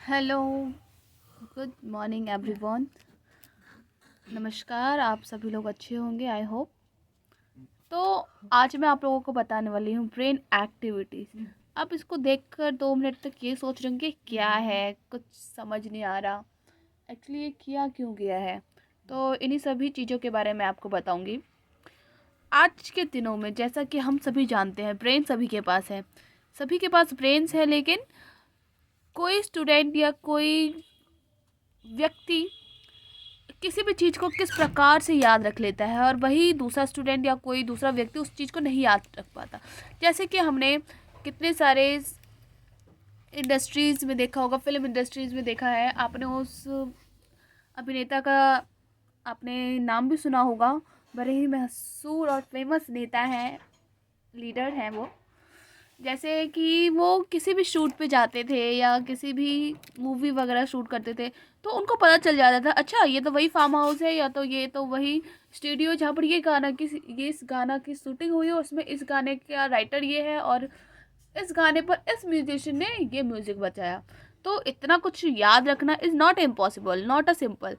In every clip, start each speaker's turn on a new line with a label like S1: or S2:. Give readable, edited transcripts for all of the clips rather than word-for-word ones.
S1: Hello, good morning everyone. नमस्कार, आप सभी लोग अच्छे होंगे आई होप। तो आज मैं आप लोगों को बताने वाली हूँ ब्रेन एक्टिविटीज़। आप इसको देखकर 2 मिनट तक ये सोच रहे होंगे क्या है, कुछ समझ नहीं आ रहा एक्चुअली ये किया क्यों गया है। तो इन्हीं सभी चीज़ों के बारे में आपको बताऊँगी। आज के दिनों में जैसा कि हम सभी जानते हैं ब्रेन सभी के पास है, सभी के पास ब्रेन्स है, लेकिन कोई स्टूडेंट या कोई व्यक्ति किसी भी चीज़ को किस प्रकार से याद रख लेता है और वही दूसरा स्टूडेंट या कोई दूसरा व्यक्ति उस चीज़ को नहीं याद रख पाता। जैसे कि हमने कितने सारे इंडस्ट्रीज़ में देखा होगा, फिल्म इंडस्ट्रीज़ में देखा है आपने, उस अभिनेता का आपने नाम भी सुना होगा। बड़े ही मशहूर और फेमस नेता हैं, लीडर हैं वो। जैसे कि वो किसी भी शूट पे जाते थे या किसी भी मूवी वगैरह शूट करते थे, तो उनको पता चल जाता था, अच्छा ये तो वही फार्म हाउस है या तो ये तो वही स्टूडियो जहाँ पर ये इस गाना की शूटिंग हुई है, उसमें इस गाने का राइटर ये है और इस गाने पर इस म्यूजिशियन ने ये म्यूजिक बजाया। तो इतना कुछ याद रखना is not impossible, not a simple.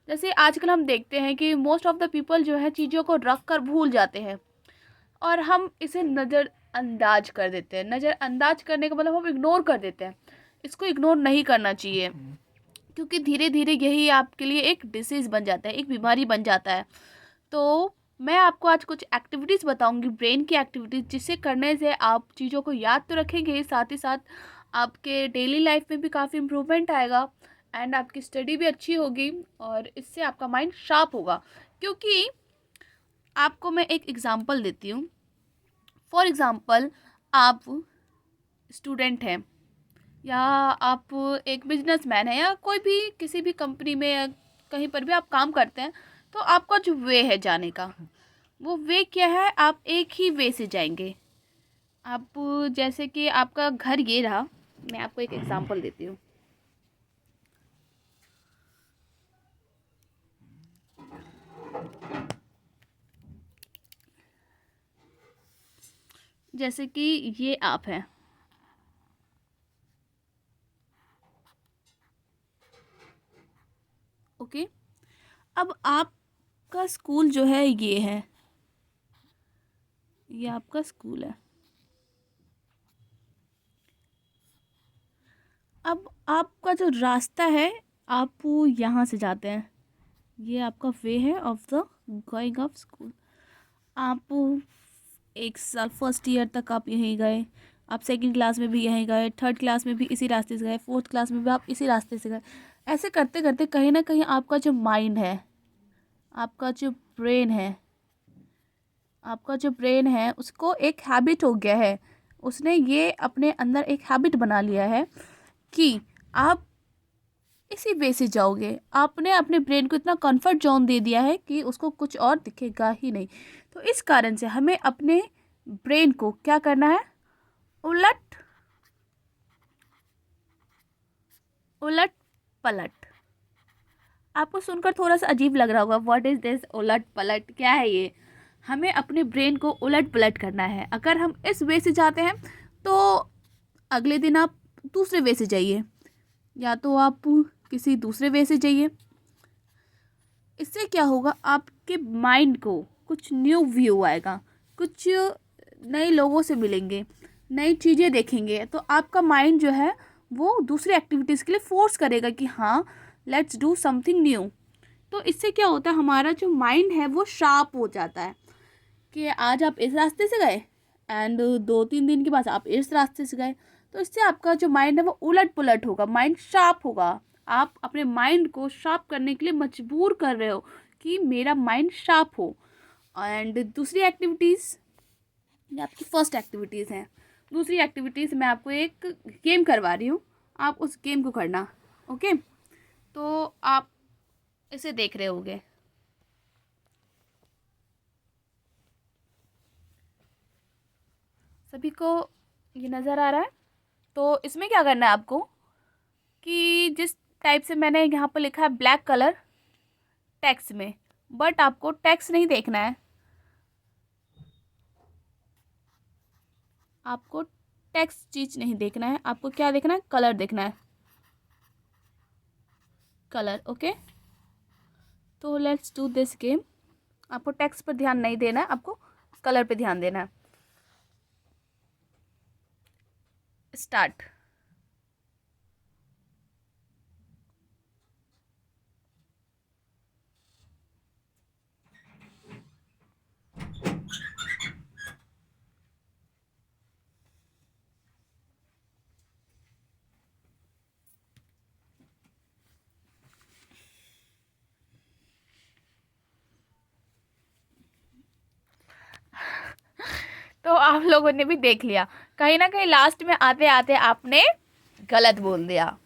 S1: जैसे आजकल हम देखते हैं कि मोस्ट ऑफ द पीपल जो है चीज़ों को रख कर भूल जाते हैं और हम इसे नज़रअंदाज कर देते हैं। नज़रअंदाज करने का मतलब हम इग्नोर कर देते हैं। इसको इग्नोर नहीं करना चाहिए, क्योंकि धीरे धीरे यही आपके लिए एक डिसीज़ बन जाता है, एक बीमारी बन जाता है। तो मैं आपको आज कुछ एक्टिविटीज़ बताऊंगी, ब्रेन की एक्टिविटीज़, जिसे करने से आप चीज़ों को याद तो रखेंगे, साथ ही साथ आपके डेली लाइफ में भी काफ़ी इम्प्रूवमेंट आएगा एंड आपकी स्टडी भी अच्छी होगी और इससे आपका माइंड शार्प होगा। क्योंकि आपको मैं एक एग्ज़ाम्पल देती हूँ। फॉर एग्ज़ाम्पल, आप स्टूडेंट हैं या आप एक बिजनेसमैन है या कोई भी किसी भी कंपनी में या कहीं पर भी आप काम करते हैं, तो आपका जो वे है जाने का, वो वे क्या है, आप एक ही वे से जाएंगे। आप जैसे कि आपका घर ये रहा, मैं आपको एक एग्जांपल देती हूँ। जैसे कि ये आप हैं, ओके। अब आपका स्कूल जो है ये है, ये आपका स्कूल है। अब आपका जो रास्ता है, आप यहाँ से जाते हैं, ये आपका वे है of the going of school. आप एक साल फर्स्ट ईयर तक आप यहीं गए, आप सेकंड क्लास में भी यहीं गए, थर्ड क्लास में भी इसी रास्ते से गए, फोर्थ क्लास में भी आप इसी रास्ते से गए। ऐसे करते करते कहीं ना कहीं आपका जो माइंड है, आपका जो ब्रेन है, आपका जो ब्रेन है उसको एक हैबिट हो गया है। उसने ये अपने अंदर एक हैबिट बना लिया है कि आप इसी वे से जाओगे। आपने अपने ब्रेन को इतना कंफर्ट जोन दे दिया है कि उसको कुछ और दिखेगा ही नहीं। तो इस कारण से हमें अपने ब्रेन को क्या करना है, उलट उलट पलट। आपको सुनकर थोड़ा सा अजीब लग रहा होगा, व्हाट इज दिस उलट पलट, क्या है ये। हमें अपने ब्रेन को उलट पलट करना है। अगर हम इस वे से जाते हैं तो अगले दिन आप दूसरे वे से जाइए, या तो आप किसी दूसरे वे से जाइए। इससे क्या होगा, आपके माइंड को कुछ न्यू व्यू आएगा, कुछ नए लोगों से मिलेंगे, नई चीज़ें देखेंगे, तो आपका माइंड जो है वो दूसरी एक्टिविटीज़ के लिए फोर्स करेगा कि हाँ, लेट्स डू समथिंग न्यू। तो इससे क्या होता है, हमारा जो माइंड है वो शार्प हो जाता है कि आज आप इस रास्ते से गए एंड 2-3 दिन के बाद आप इस रास्ते से गए। तो इससे आपका जो माइंड है वो उलट पुलट होगा, माइंड शार्प होगा। आप अपने माइंड को शार्प करने के लिए मजबूर कर रहे हो कि मेरा माइंड शार्प हो। एंड दूसरी एक्टिविटीज़, ये आपकी फर्स्ट एक्टिविटीज़ हैं। दूसरी एक्टिविटीज़ मैं आपको एक गेम करवा रही हूँ, आप उस गेम को करना, ओके। तो आप इसे देख रहे होगे, सभी को ये नज़र आ रहा है। तो इसमें क्या करना है आपको कि जिस टाइप से मैंने यहाँ पर लिखा है ब्लैक कलर टेक्स्ट में, बट आपको टेक्स्ट नहीं देखना है, आपको टेक्स्ट चीज नहीं देखना है, आपको क्या देखना है, कलर देखना है। कलर। ओके, तो लेट्स डू दिस गेम। आपको टेक्स्ट पर ध्यान नहीं देना है, आपको कलर पे ध्यान देना है। स्टार्ट। तो आप लोगों ने भी देख लिया, कहीं ना कहीं लास्ट में आते आते आपने गलत बोल दिया।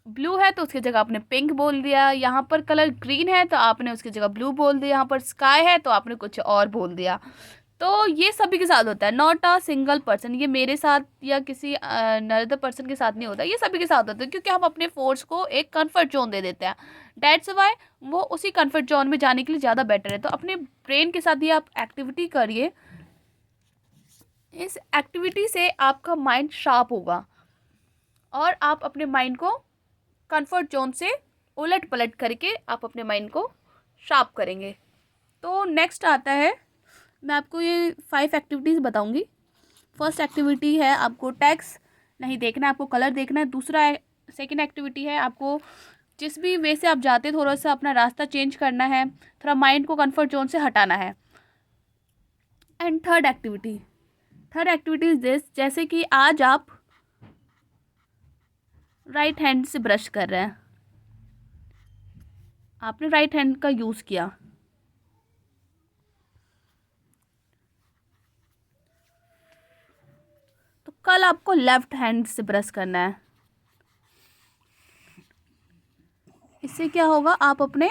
S1: ब्लू है तो उसकी जगह आपने पिंक बोल दिया, यहाँ पर कलर ग्रीन है तो आपने उसकी जगह ब्लू बोल दिया, यहाँ पर स्काई है तो आपने कुछ और बोल दिया। तो ये सभी के साथ होता है, नॉट अ सिंगल पर्सन। ये मेरे साथ या किसी नर्दर पर्सन के साथ नहीं होता, ये सभी के साथ होता है, क्योंकि हम अपने फोर्स को एक कंफर्ट जोन दे देते हैं। डेट्स वाई वो उसी कंफर्ट जोन में जाने के लिए ज़्यादा बेटर है। तो अपने ब्रेन के साथ ये आप एक्टिविटी करिए, इस एक्टिविटी से आपका माइंड शार्प होगा और आप अपने माइंड को कंफर्ट जोन से उलट पलट करके आप अपने माइंड को शार्प करेंगे। तो नेक्स्ट आता है, मैं आपको ये 5 एक्टिविटीज़ बताऊंगी। फर्स्ट एक्टिविटी है आपको टेक्स्ट नहीं देखना है, आपको कलर देखना है। दूसरा सेकंड एक्टिविटी है आपको जिस भी वे से आप जाते थोड़ा सा अपना रास्ता चेंज करना है, थोड़ा माइंड को कंफर्ट जोन से हटाना है। And third activity is this, जैसे कि आज आप राइट हैंड से ब्रश कर रहे हैं, आपने राइट हैंड का यूज़ किया, तो कल आपको लेफ्ट हैंड से ब्रश करना है। इससे क्या होगा, आप अपने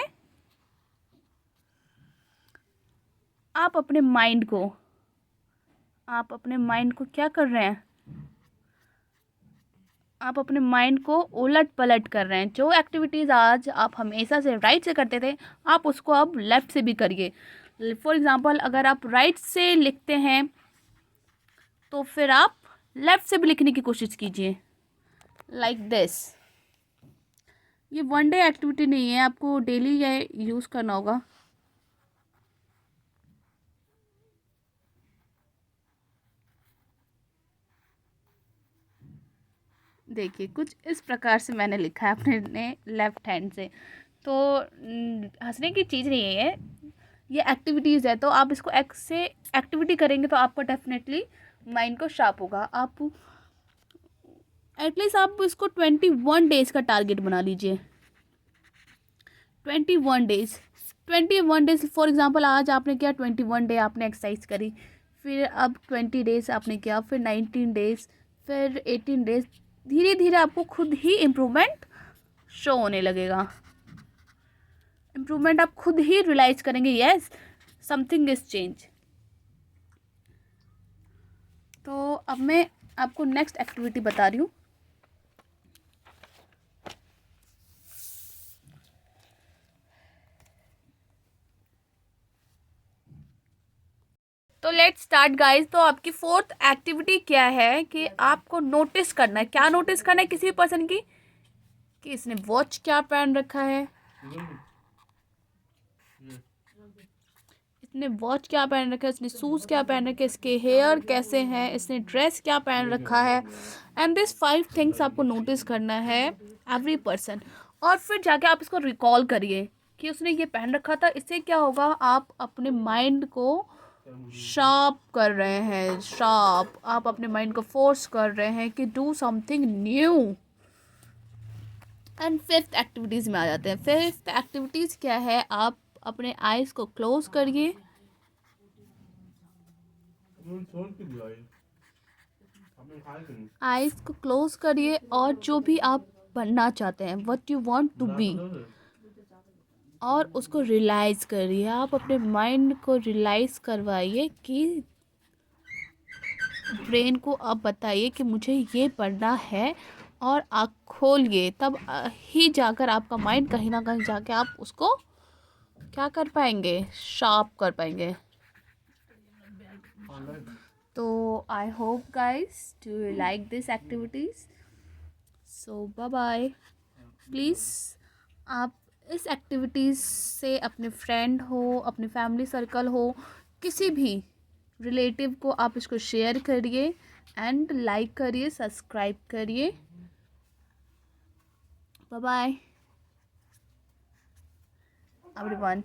S1: माइंड को क्या कर रहे हैं, आप अपने माइंड को उलट पलट कर रहे हैं। जो एक्टिविटीज़ आज आप हमेशा से राइट से करते थे, आप उसको अब लेफ़्ट से भी करिए। फॉर एग्ज़ाम्पल, अगर आप राइट से लिखते हैं तो फिर आप लेफ़्ट से भी लिखने की कोशिश कीजिए, लाइक दिस। ये वन डे एक्टिविटी नहीं है, आपको डेली ये यूज़ करना होगा। देखिए, कुछ इस प्रकार से मैंने लिखा है अपने लेफ्ट हैंड से। तो हंसने की चीज़ नहीं है ये एक्टिविटीज़ है। तो आप इसको से एक्टिविटी करेंगे तो आपका डेफिनेटली माइंड को शार्प होगा। आप एटलीस्ट आप इसको 21 डेज़ का टारगेट बना लीजिए। 21 डेज़ फॉर एग्जांपल, आज आपने किया 21 डे आपने एक्सरसाइज करी, फिर अब 20 डेज़ आपने किया, फिर 19 डेज़, फिर 18 डेज़। धीरे धीरे आपको खुद ही इम्प्रूवमेंट शो होने लगेगा। इम्प्रूवमेंट आप खुद ही रियलाइज करेंगे, यस समथिंग इज चेंज। तो अब मैं आपको नेक्स्ट एक्टिविटी बता रही हूँ। तो लेट्स स्टार्ट गाइस। तो आपकी फोर्थ एक्टिविटी क्या है कि आपको नोटिस करना है। क्या नोटिस करना है किसी पर्सन की, कि इसने वॉच क्या पहन रखा है, इसने वॉच क्या पहन रखा है, इसने शूज़ क्या पहन रखे, इसके हेयर कैसे हैं, इसने ड्रेस क्या पहन रखा है। एंड दिस 5 थिंग्स आपको नोटिस करना है एवरी पर्सन। और फिर जाके आप इसको रिकॉल करिए कि उसने ये पहन रखा था। इससे क्या होगा, आप अपने माइंड को शार्प कर रहे हैं, आप अपने माइंड को फोर्स कर रहे हैं कि do something new. And fifth activities में आ जाते हैं। फिफ्थ एक्टिविटीज़ क्या है, आप अपने आइज़ को क्लोज करिए, आइज़ को क्लोज करिए और जो भी आप बनना चाहते हैं, what you want to be, और उसको रियलाइज़ करिए। आप अपने माइंड को रियलाइज़ करवाइए कि ब्रेन को आप बताइए कि मुझे ये पढ़ना है, और आँख खोलिए। तब ही जाकर आपका माइंड कहीं ना कहीं जाके आप उसको क्या कर पाएंगे, शार्प कर पाएंगे। तो I hope guys do you like this activities. So bye bye. Please आप इस एक्टिविटीज़ से अपने फ्रेंड हो, अपने फैमिली सर्कल हो, किसी भी रिलेटिव को आप इसको शेयर करिए एंड लाइक करिए, सब्सक्राइब करिए। Bye bye everyone.